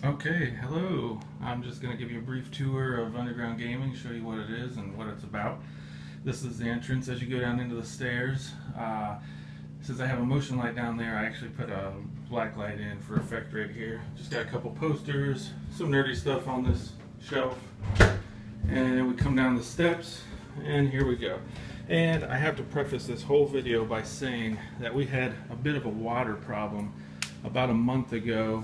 Okay, hello. I'm just going to give you a brief tour of underground gaming, show you what it is and what it's about. This is the entrance as you go down into the stairs. Since I have a motion light down there, I actually put a black light in for effect right here. Just got a couple posters, some nerdy stuff on this shelf. And we come down the steps, and here we go. And I have to preface this whole video by saying that we had a bit of a water problem about a month ago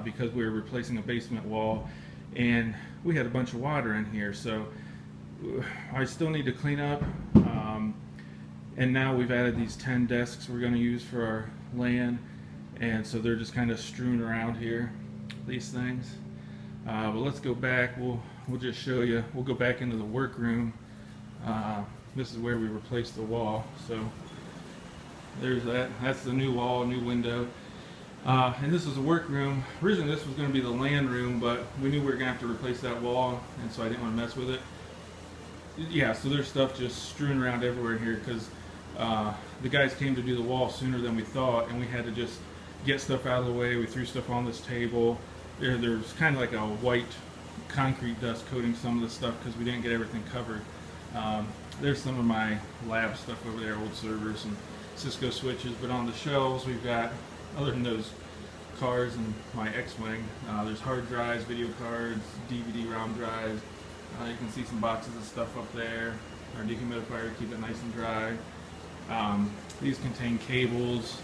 because we were replacing a basement wall, and we had a bunch of water in here, so I still need to clean up. And now we've added these 10 desks we're going to use for our LAN, and so they're just kind of strewn around here, these things. But let's go back. We'll just show you. We'll go back into the workroom. This is where we replaced the wall. So there's that. That's the new wall, new window. And this is a workroom. Originally this was going to be the LAN room, but we knew we were going to have to replace that wall, and so I didn't want to mess with it. Yeah, so there's stuff just strewn around everywhere here because the guys came to do the wall sooner than we thought, and we had to just get stuff out of the way. We threw stuff on this table. There's kind of like a white concrete dust coating some of the stuff because we didn't get everything covered. There's some of my lab stuff over there, old servers and Cisco switches, but on the shelves we've got, other than those cards and my X-Wing, there's hard drives, video cards, DVD-ROM drives. You can see some boxes of stuff up there. Our dehumidifier to keep it nice and dry. These contain cables.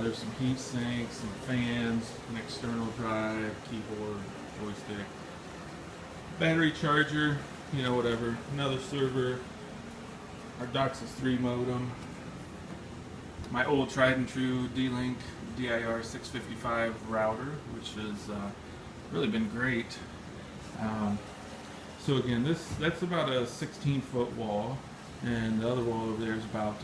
There's some heat sinks, some fans, an external drive, keyboard, joystick, battery charger, you know, whatever. Another server. Our DOCSIS 3 modem. My old tried and true D-Link DIR 655 router, which has really been great. So again, that's about a 16-foot wall, and the other wall over there is about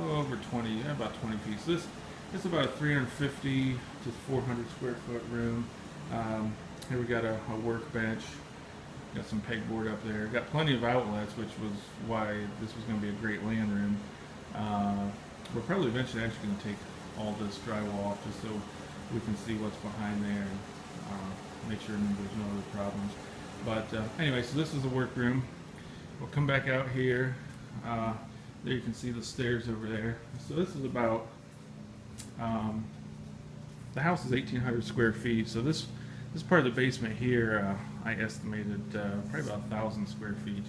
over 20, about 20 feet. So this is about a 350 to 400 square foot room. Here we got a workbench. Got some pegboard up there. Got plenty of outlets, which was why this was going to be a great LAN room. We're probably eventually actually going to take all this drywall off just so we can see what's behind there and make sure there's no other problems. But anyway, so this is the workroom. We'll come back out here. There you can see the stairs over there. So this is about, the house is 1,800 square feet. So this part of the basement here, I estimated probably about 1,000 square feet.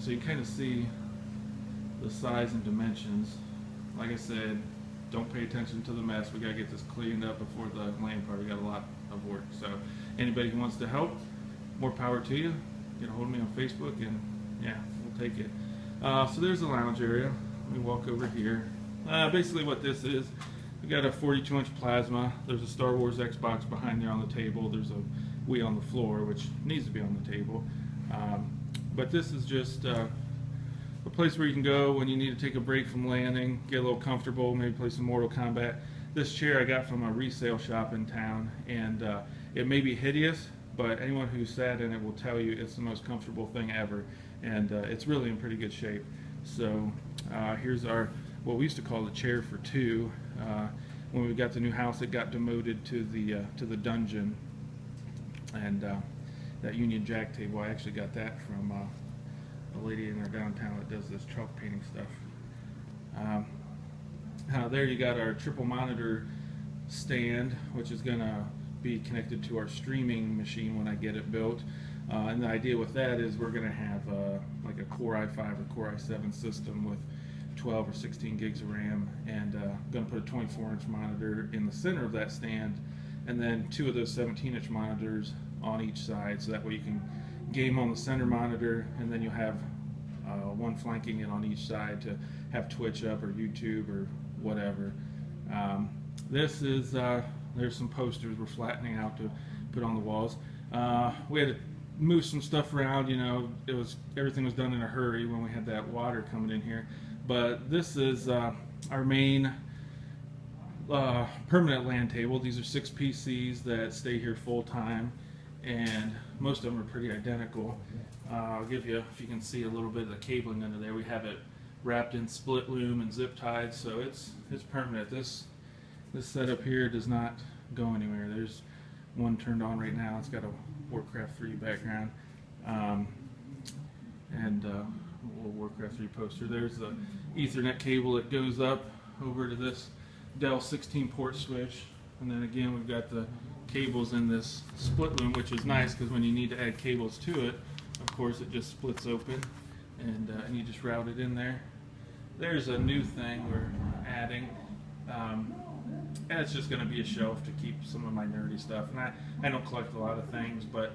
So you kind of see the size and dimensions. Like I said, don't pay attention to the mess. We gotta get this cleaned up before the LAN party. We got a lot of work. So anybody who wants to help, more power to you. Get a hold of me on Facebook, and yeah, we'll take it. So there's the lounge area. Let me walk over here. Basically what this is, we got a 42-inch plasma. There's a Star Wars Xbox behind there on the table. There's a Wii on the floor, which needs to be on the table. But this is just a place where you can go when you need to take a break from landing, get a little comfortable, maybe play some Mortal Kombat. This chair I got from a resale shop in town, and it may be hideous, but anyone who sat in it will tell you it's the most comfortable thing ever, and it's really in pretty good shape. So here's our, what we used to call the chair for two. When we got the new house, it got demoted to the dungeon, and that Union Jack table, I actually got that from a lady in our downtown that does this chalk painting stuff. There you got our triple monitor stand, which is going to be connected to our streaming machine when I get it built. And the idea with that is we're going to have like a Core i5 or Core i7 system with 12 or 16 gigs of RAM, and going to put a 24-inch monitor in the center of that stand, and then two of those 17-inch monitors on each side, so that way you can game on the center monitor, and then you'll have one flanking it on each side to have Twitch up or YouTube or whatever. This is, there's some posters we're flattening out to put on the walls. We had to move some stuff around, you know, everything was done in a hurry when we had that water coming in here. But this is our main permanent LAN table. These are 6 PCs that stay here full time, and most of them are pretty identical. I'll give you, if you can see a little bit of the cabling under there, we have it wrapped in split loom and zip tied, so it's permanent. This setup here does not go anywhere. There's one turned on right now. It's got a Warcraft 3 background, and a little Warcraft 3 poster. There's the Ethernet cable that goes up over to this Dell 16-port switch, and then again we've got the cables in this split loom, which is nice because when you need to add cables to it, of course it just splits open, and you just route it in there. There's a new thing we're adding, and it's just going to be a shelf to keep some of my nerdy stuff. And I don't collect a lot of things, but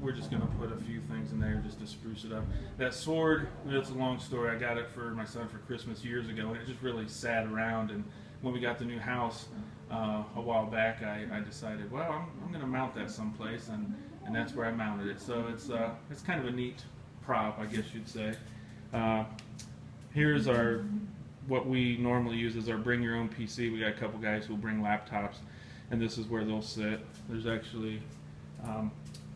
we're just going to put a few things in there just to spruce it up. That sword, it's a long story. I got it for my son for Christmas years ago, and it just really sat around. And when we got the new house a while back, I decided, well, I'm going to mount that someplace, and that's where I mounted it. So it's kind of a neat prop, I guess you'd say. Here's what we normally use is our bring your own PC. We got a couple guys who will bring laptops, and this is where they'll sit. There's actually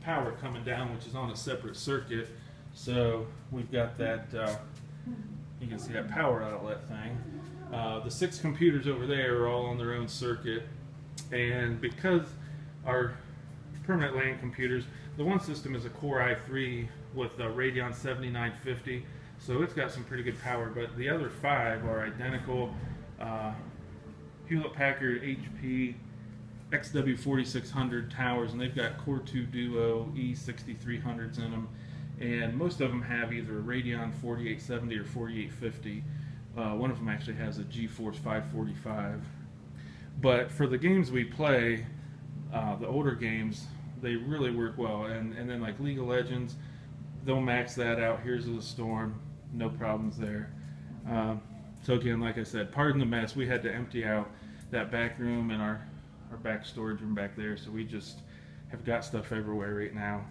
power coming down, which is on a separate circuit. So we've got that, you can see that power outlet thing. The 6 computers over there are all on their own circuit, and because our permanent LAN computers, the one system is a Core i3 with a Radeon 7950. So it's got some pretty good power, but the other 5 are identical Hewlett-Packard HP XW4600 towers, and they've got Core 2 Duo E6300s in them, and most of them have either a Radeon 4870 or 4850. One of them actually has a GeForce 545. But for the games we play, the older games, they really work well, and then like League of Legends, they'll max that out. Here's the Storm. No problems there. So again, like I said, pardon the mess. We had to empty out that back room and our back storage room back there, so we just have got stuff everywhere right now.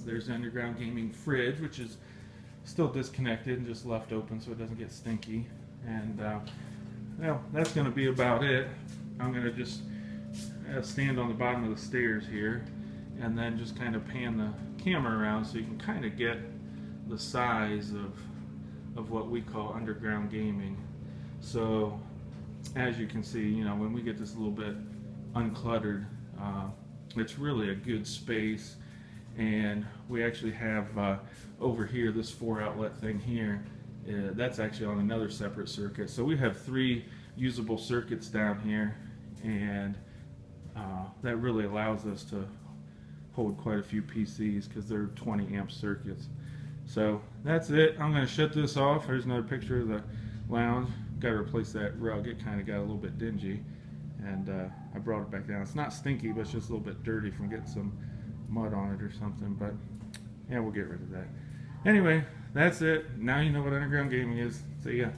There's the underground gaming fridge, which is still disconnected and just left open so it doesn't get stinky. And well, that's going to be about it. I'm going to just stand on the bottom of the stairs here and then just kind of pan the camera around so you can kind of get the size of what we call underground gaming. So as you can see, you know, when we get this a little bit uncluttered, it's really a good space. And we actually have over here this 4 outlet thing here, that's actually on another separate circuit. So we have 3 usable circuits down here, and that really allows us to hold quite a few PCs because they're 20 amp circuits. So that's it. I'm going to shut this off. There's another picture of the lounge. Got to replace that rug. It kind of got a little bit dingy, and I brought it back down. It's not stinky, but it's just a little bit dirty from getting some mud on it or something. But yeah, we'll get rid of that. Anyway, that's it. Now you know what underground gaming is. See ya.